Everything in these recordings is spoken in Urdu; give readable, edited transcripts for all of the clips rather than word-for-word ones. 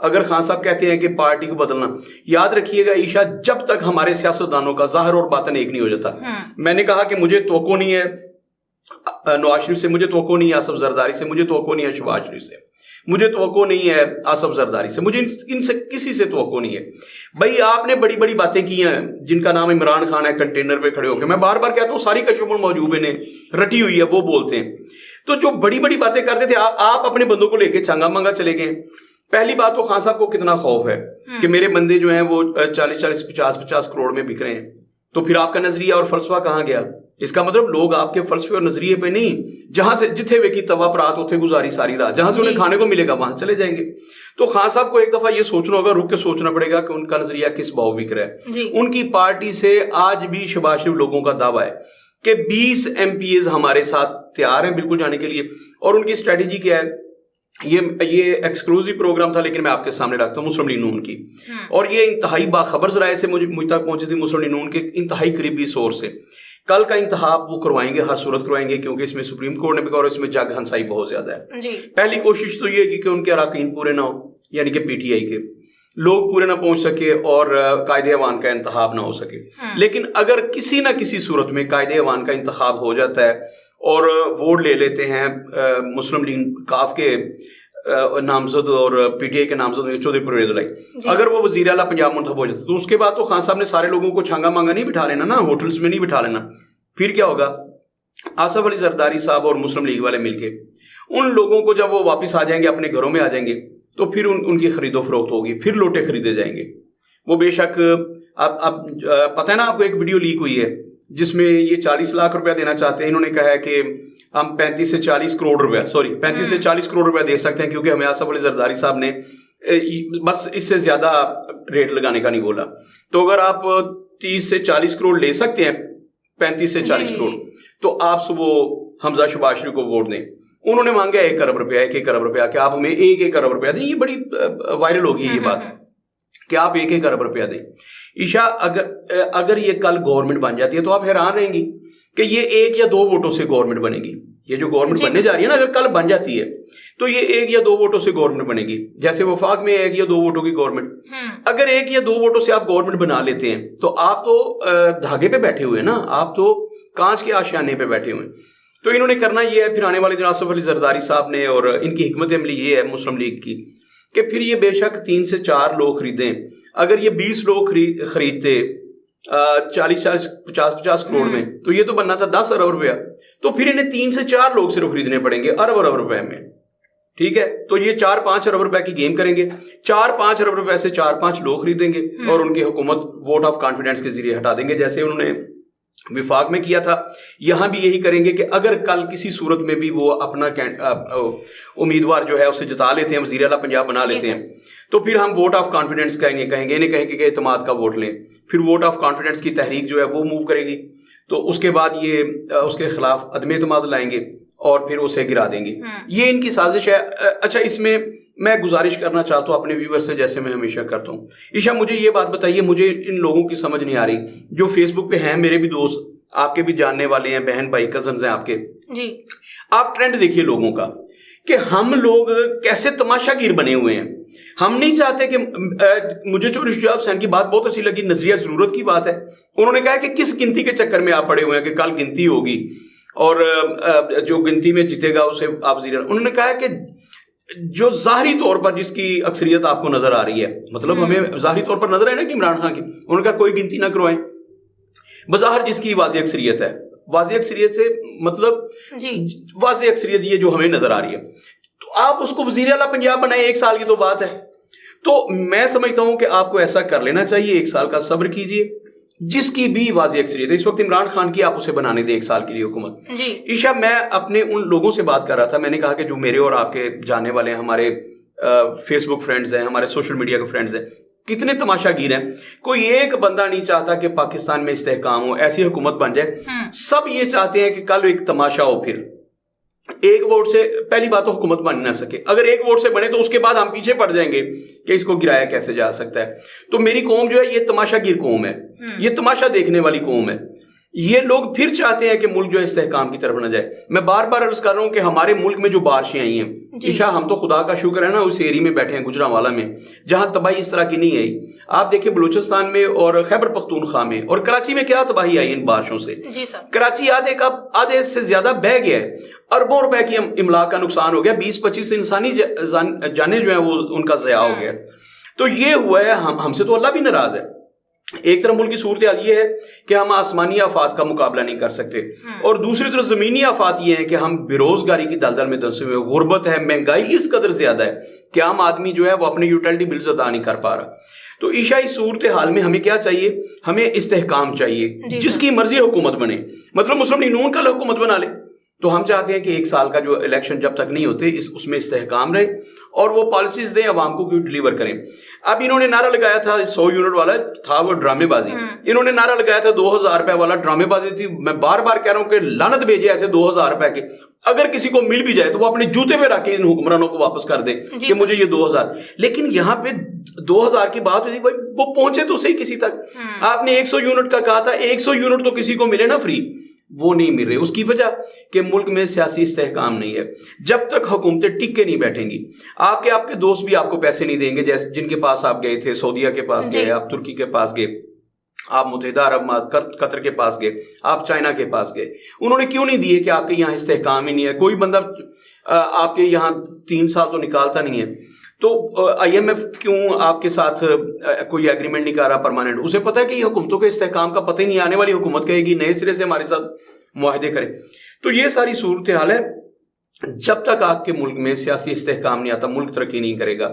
اگر خان صاحب کہتے ہیں کہ پارٹی کو بدلنا، یاد رکھیے گا عائشہ، جب تک ہمارے سیاستدانوں کا ظاہر اور باطن ایک نہیں ہو جاتا. میں نے کہا کہ مجھے توقع نہیں ہے نواز شریف سے، مجھے توقع نہیں ہے آصف زرداری سے، مجھے توقع نہیں ہے شہباز شریف سے، مجھے توقع نہیں ہے آصف زرداری سے، مجھے ان سے کسی سے توقع نہیں ہے. بھائی آپ نے بڑی بڑی باتیں کی ہیں جن کا نام عمران خان ہے، کنٹینر پہ کھڑے ہو کے، میں بار بار کہتا ہوں ساری کشف الموجوب نے رٹی ہوئی ہے، وہ بولتے ہیں. تو جو بڑی بڑی باتیں کرتے تھے آپ اپنے بندوں کو لے کے چھانگا مانگا چلے گئے. پہلی بات تو خان صاحب کو کتنا خوف ہے کہ میرے بندے جو ہیں وہ 40 50 کروڑ میں بک رہے ہیں. تو پھر آپ کا نظریہ اور فلسفہ کہاں گیا؟ اس کا مطلب لوگ آپ کے فلسفے اور نظریے پہ نہیں، جہاں سے جتھے وے کی توا پرات اتھے گزاری ساری رات، جہاں سے انہیں کھانے کو ملے گا وہاں چلے جائیں گے. تو خان صاحب کو ایک دفعہ یہ سوچنا ہوگا، رک کے سوچنا پڑے گا کہ ان کا نظریہ کس بھاؤ بک رہا ہے. ان کی پارٹی سے آج بھی شہباز شریف لوگوں کا دعویٰ ہے کہ 20 MPs ہمارے ساتھ تیار ہیں بالکل جانے کے لیے. اور ان کی اسٹریٹجی کیا ہے؟ یہ ایکسکلوزیو پروگرام تھا لیکن میں آپ کے سامنے رکھتا ہوں مسلم لیگ نون کی، اور یہ انتہائی باخبر ذرائع سے مجھ تک پہنچی تھی، مسلم لیگ نون کے انتہائی قریبی سورس سے. کل کا انتخاب وہ کروائیں گے، ہر صورت کروائیں گے، کیونکہ اس میں سپریم کورٹ نے بھی کہا اور اس میں جگ ہنسائی بہت زیادہ ہے. پہلی کوشش تو یہ کہ ان کے اراکین پورے نہ ہو، یعنی کہ PTI کے لوگ پورے نہ پہنچ سکے اور قائد ایوان کا انتخاب نہ ہو سکے. لیکن اگر کسی نہ کسی صورت میں قائد ایوان کا انتخاب ہو جاتا ہے اور ووٹ لے لیتے ہیں مسلم لیگ کاف کے نامزد اور PTI کے نامزد چودھری پرویز الہی، اگر وہ وزیر اعلیٰ پنجاب منتخب ہو جاتا تو اس کے بعد تو خان صاحب نے سارے لوگوں کو چھانگا مانگا نہیں بٹھا لینا نا، ہوٹلز میں نہیں بٹھا لینا. پھر کیا ہوگا؟ آصف علی زرداری صاحب اور مسلم لیگ والے مل کے ان لوگوں کو جب وہ واپس آ جائیں گے، اپنے گھروں میں آ جائیں گے، تو پھر ان کی خرید و فروخت ہوگی، پھر لوٹے خریدے جائیں گے. وہ بے شک اب پتہ ہے نا آپ کو، ایک ویڈیو لیک ہوئی ہے جس میں یہ 40 لاکھ روپیہ دینا چاہتے ہیں. انہوں نے کہا ہے کہ ہم 35 سے 40 کروڑ روپیہ دے سکتے ہیں، کیونکہ ہمیں آصف علی زرداری صاحب نے بس اس سے زیادہ ریٹ لگانے کا نہیں بولا. تو اگر آپ 30 سے 40 کروڑ لے سکتے ہیں، 35 سے 40 کروڑ، تو آپ صبح حمزہ شہباز شریف کو ووٹ دیں. انہوں نے مانگا 1 ارب روپیہ، 1 ارب روپیہ کہ آپ ہمیں 1 ارب روپیہ دیں. یہ بڑی وائرل ہوگی یہ بات کہ آپ 1 ارب روپیہ دیں. عائشہ اگر یہ کل گورنمنٹ بن جاتی ہے تو آپ حیران رہیں گی کہ یہ 1 یا 2 ووٹوں سے گورنمنٹ بنے گی. یہ جو گورنمنٹ بننے جا رہی ہے نا، اگر کل بن جاتی ہے تو یہ 1 یا 2 ووٹوں سے گورنمنٹ بنے گی. جیسے وفاق میں 1 یا 2 ووٹوں کی گورنمنٹ، اگر 1 یا 2 ووٹوں سے آپ گورنمنٹ بنا لیتے ہیں تو آپ تو دھاگے پہ بیٹھے ہوئے نا، آپ تو کانچ کے آشیانے پہ بیٹھے ہوئے. تو انہوں نے کرنا یہ ہے، پھر آنے والے دن آصف علی زرداری صاحب نے، اور ان کی حکمت عملی یہ ہے مسلم لیگ کی کہ پھر یہ بے شک 3 سے 4 لوگ خریدیں. اگر یہ 20 لوگ خریدتے 40-50 کروڑ میں، تو یہ تو بننا تھا 10 ارب روپیہ. تو پھر انہیں 3 سے 4 لوگ صرف خریدنے پڑیں گے ارب روپے میں. ٹھیک ہے، تو یہ 4-5 ارب روپے کی گیم کریں گے. 4-5 ارب روپے سے 4-5 لوگ خریدیں گے اور ان کی حکومت ووٹ آف کانفیڈنس کے ذریعے ہٹا دیں گے، جیسے انہوں نے وفاق میں کیا تھا. یہاں بھی یہی کریں گے کہ اگر کل کسی صورت میں بھی وہ اپنا امیدوار جو ہے اسے جتا لیتے ہیں، وزیر اعلیٰ پنجاب بنا لیتے ہیں، تو پھر ہم ووٹ آف کانفیڈنس کا کہیں گے کہ اعتماد کا ووٹ لیں. پھر ووٹ آف کانفیڈنس کی تحریک جو ہے وہ موو کرے گی، تو اس کے بعد یہ اس کے خلاف عدم اعتماد لائیں گے اور پھر اسے گرا دیں گے. یہ ان کی سازش ہے. اچھا، اس میں میں گزارش کرنا چاہتا ہوں اپنے ویور سے، جیسے میں ہمیشہ کرتا ہوں. عائشہ مجھے یہ بات بتائیے، مجھے ان لوگوں کی سمجھ نہیں آ رہی جو فیس بک پہ ہیں، میرے بھی دوست، آپ کے بھی جاننے والے ہیں، بہن بھائی کزنز ہیں آپ کے. جی، آپ ٹرینڈ دیکھیے لوگوں کا کہ ہم لوگ کیسے تماشا گیر بنے ہوئے ہیں. ہم نہیں چاہتے کہ مجھے چوری شجاع حسین کی بات بہت اچھی لگی، نظریہ ضرورت کی بات ہے. انہوں نے کہا کہ کس گنتی کے چکر میں آپ پڑے ہوئے ہیں کہ کل گنتی ہوگی اور جو گنتی میں جیتے گا اسے آپ وزیر. انہوں نے کہا کہ جو ظاہری طور پر جس کی اکثریت آپ کو نظر آ رہی ہے، مطلب ہمیں ظاہری طور پر نظر آئے نا کہ عمران خان کی، انہوں نے کہا کوئی گنتی نہ کروائیں. بظاہر جس کی واضح اکثریت ہے، واضح اکثریت سے مطلب واضح اکثریت یہ جو ہمیں نظر آ رہی ہے، تو آپ اس کو وزیر اعلیٰ پنجاب بنائیں. 1 سال کی تو بات ہے. تو میں سمجھتا ہوں کہ آپ کو ایسا کر لینا چاہیے، 1 سال کا صبر کیجئے. جس کی بھی واضح اکثریت ہے، اس وقت عمران خان کی آپ اسے بنانے دیں 1 سال کے لیے حکومت. عائشہ، میں اپنے ان لوگوں سے بات کر رہا تھا، میں نے کہا کہ جو میرے اور آپ کے جاننے والے ہیں، ہمارے فیس بک فرینڈز ہیں، ہمارے سوشل میڈیا کے فرینڈز ہیں، کتنے تماشا گیر ہیں. کوئی ایک بندہ نہیں چاہتا کہ پاکستان میں استحکام ہو، ایسی حکومت بن جائے. سب یہ چاہتے ہیں کہ کل ایک تماشا ہو. پھر 1 ووٹ سے پہلی بات تو حکومت بن نہ سکے. اگر 1 ووٹ سے بنے تو اس کے بعد ہم پیچھے پڑ جائیں گے کہ اس کو گرایا کیسے جا سکتا ہے. تو میری قوم جو ہے یہ تماشا گیر قوم ہے، یہ تماشا دیکھنے والی قوم ہے. یہ لوگ پھر چاہتے ہیں کہ ملک جو ہے استحکام کی طرف نہ جائے. میں بار بار عرض کر رہا ہوں کہ ہمارے ملک میں جو بارشیں آئی ہیں عشاء، ہم تو خدا کا شکر ہے نا اس ایری میں بیٹھے ہیں گجرانوالہ میں جہاں تباہی اس طرح کی نہیں آئی. آپ دیکھیں بلوچستان میں اور خیبر پختونخوا میں اور کراچی میں کیا تباہی آئی ان بارشوں سے. جی سر. کراچی آدھے سے زیادہ بہہ گیا ہے، اربوں روپے کی املاک کا نقصان ہو گیا، 20-25 انسانی جانیں جو ہیں وہ ان کا ضیاع ہو گیا. تو یہ ہوا ہے، ہم سے تو اللہ بھی ناراض ہے. ایک طرف ملک کی صورتحال یہ ہے کہ ہم آسمانی آفات کا مقابلہ نہیں کر سکتے، اور دوسری طرف زمینی آفات یہ ہیں کہ ہم بے روزگاری کی دلدل میں دھنسے ہوئے، غربت ہے، مہنگائی اس قدر زیادہ ہے کہ عام آدمی جو ہے وہ اپنے یوٹیلٹی بلز ادا نہیں کر پا رہا. تو عشائی صورتحال میں ہمیں کیا چاہیے؟ ہمیں استحکام چاہیے، جس کی مرضی حکومت بنے، مطلب مسلم لیگ نون کا حکومت بنا لے. تو ہم چاہتے ہیں کہ 1 سال کا جو الیکشن جب تک نہیں ہوتے اس میں استحکام رہے اور وہ پالیسیز دیں، عوام کو ڈیلیور کریں. اب انہوں نے نعرہ لگایا تھا 100 یونٹ والا، تھا وہ ڈرامے بازی. انہوں نے نعرہ لگایا تھا 2000 روپے والا، ڈرامے بازی تھی. میں بار بار کہہ رہا ہوں کہ لعنت بھیجے ایسے 2000 روپے کے. اگر کسی کو مل بھی جائے تو وہ اپنے جوتے پہ رکھ کے ان حکمرانوں کو واپس کر دے کہ مجھے یہ 2000. لیکن یہاں پہ 2000 کی بات ہوئی، بھائی وہ پہنچے تو صحیح کسی تک. آپ نے 100 یونٹ کا کہا تھا، 100 یونٹ تو کسی کو ملے نا فری، وہ نہیں مل رہے. اس کی وجہ کہ ملک میں سیاسی استحکام نہیں ہے. جب تک حکومتیں ٹک کے نہیں بیٹھیں گی، آپ کے دوست بھی آپ کو پیسے نہیں دیں گے. جیسے جن کے پاس آپ گئے تھے، سعودیہ کے پاس گئے، آپ ترکی کے پاس گئے، آپ متحدہ عرب امارات قطر کے پاس گئے، آپ چائنا کے پاس گئے. انہوں نے کیوں نہیں دیے کہ آپ کے یہاں استحکام ہی نہیں ہے. کوئی بندہ آپ کے یہاں 3 سال تو نکالتا نہیں ہے. تو IMF کیوں آپ کے ساتھ کوئی ایگریمنٹ نہیں کر رہا پرماننٹ؟ اسے پتا ہے کہ یہ حکومتوں کے استحکام کا پتہ ہی نہیں. آنے والی حکومت کہے گی نئے سرے سے ہمارے ساتھ معاہدے کریں. تو یہ ساری صورتحال ہے. جب تک آپ کے ملک میں سیاسی استحکام نہیں آتا، ملک ترقی نہیں کرے گا.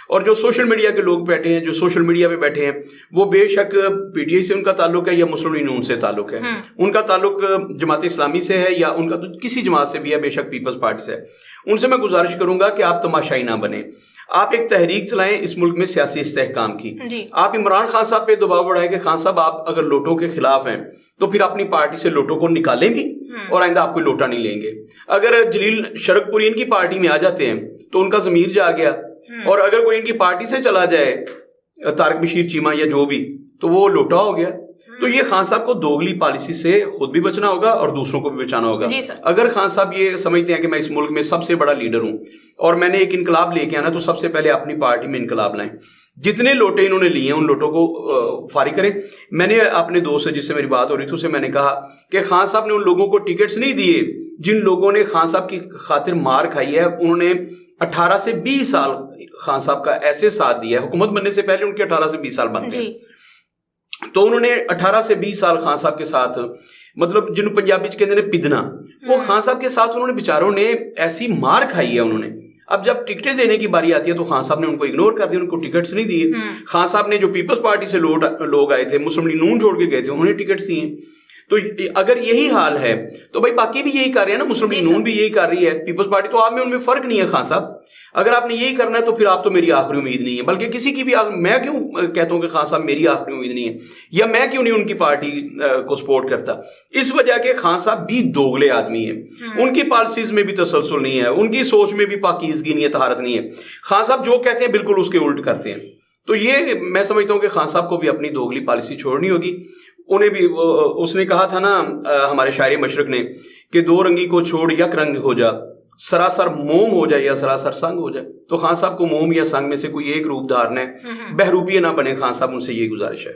اور جو سوشل میڈیا کے لوگ بیٹھے ہیں، جو سوشل میڈیا پہ بیٹھے ہیں، وہ بے شک PTI سے ان کا تعلق ہے یا مسلم لیگ نون سے تعلق ہے، ان کا تعلق جماعت اسلامی سے ہے یا ان کا تو کسی جماعت سے بھی ہے، بے شک پیپلز پارٹی سے ہے. ان سے میں گزارش کروں گا کہ آپ تماشائی نہ بنیں. آپ ایک تحریک چلائیں اس ملک میں سیاسی استحکام کی. آپ عمران خان صاحب پہ دباؤ بڑھائیں کہ خان صاحب آپ اگر لوٹوں کے خلاف ہیں تو پھر اپنی پارٹی سے لوٹوں کو نکالیں بھی اور آئندہ آپ کوئی لوٹا نہیں لیں گے. اگر جلیل شرک پوری ان کی پارٹی میں آ جاتے ہیں تو ان کا ضمیر جا گیا، اور اگر کوئی ان کی پارٹی سے چلا جائے، طارق بشیر چیمہ یا جو بھی، تو وہ لوٹا ہو گیا. تو یہ خان صاحب کو دوگلی پالیسی سے خود بھی بچنا ہوگا اور دوسروں کو بھی بچانا ہوگا. اگر خان صاحب یہ سمجھتے ہیں کہ میں اس ملک میں سب سے بڑا لیڈر ہوں اور میں نے ایک انقلاب لے کے آنا، تو سب سے پہلے اپنی پارٹی میں انقلاب لائیں. جتنے لوٹے انہوں نے لیے ہیں ان لوٹوں کو فارغ کریں. میں نے اپنے دوست سے جس سے میری بات ہو رہی تھی اسے میں نے کہا کہ خان صاحب نے ان لوگوں کو ٹکٹس نہیں دیے جن لوگوں نے خان صاحب کی خاطر مار کھائی ہے. انہوں نے 18 سے 20 سال خان صاحب کا ایسے ساتھ دیا ہے. حکومت بننے سے پہلے ان کے 18 سے 20 سال بنتے ہیں. تو انہوں نے 18 سے 20 سال خان صاحب کے ساتھ، مطلب جنہوں پنجابی کہتے ہیں پدنا، وہ خان صاحب کے ساتھ انہوں نے بیچاروں نے ایسی مار کھائی ہے انہوں نے. اب جب ٹکٹیں دینے کی باری آتی ہے تو خان صاحب نے ان کو اگنور کر دیا، ان کو ٹکٹس نہیں دیے. خان صاحب نے جو پیپلز پارٹی سے لوگ آئے تھے، مسلم لیگ نون چھوڑ کے گئے تھے، انہوں نے ٹکٹس دیے. تو اگر یہی حال ہے تو بھائی باقی بھی یہی کر رہے ہیں نا، مسلم لیگ نون بھی یہی کر رہی ہے، پیپلز پارٹی. تو آپ میں ان میں فرق نہیں ہے خان صاحب. اگر آپ نے یہی کرنا ہے تو پھر آپ تو میری آخری امید نہیں ہے، بلکہ کسی کی بھی میں کیوں کہتا ہوں کہ خان صاحب میری آخری امید نہیں ہے، یا میں کیوں نہیں ان کی پارٹی کو سپورٹ کرتا؟ اس وجہ کہ خان صاحب بھی دوگلے آدمی ہیں. ان کی پالیسیز میں بھی تسلسل نہیں ہے، ان کی سوچ میں بھی پاکیزگی نہیں ہے، طہارت نہیں ہے. خان صاحب جو کہتے ہیں بالکل اس کے الٹ کرتے ہیں. تو یہ میں سمجھتا ہوں کہ خان صاحب کو بھی اپنی دوگلی پالیسی چھوڑنی ہوگی. انہیں بھی اس نے کہا تھا نا ہمارے شاعر مشرق نے کہ 2 رنگی کو چھوڑ یک رنگ ہو جا، سراسر موم ہو جائے یا سراسر سنگ ہو جائے. تو خان صاحب کو موم یا سنگ میں سے کوئی ایک روپ دھارنا ہے، بہروپیہ نہ بنے. خان صاحب ان سے یہ گزارش ہے.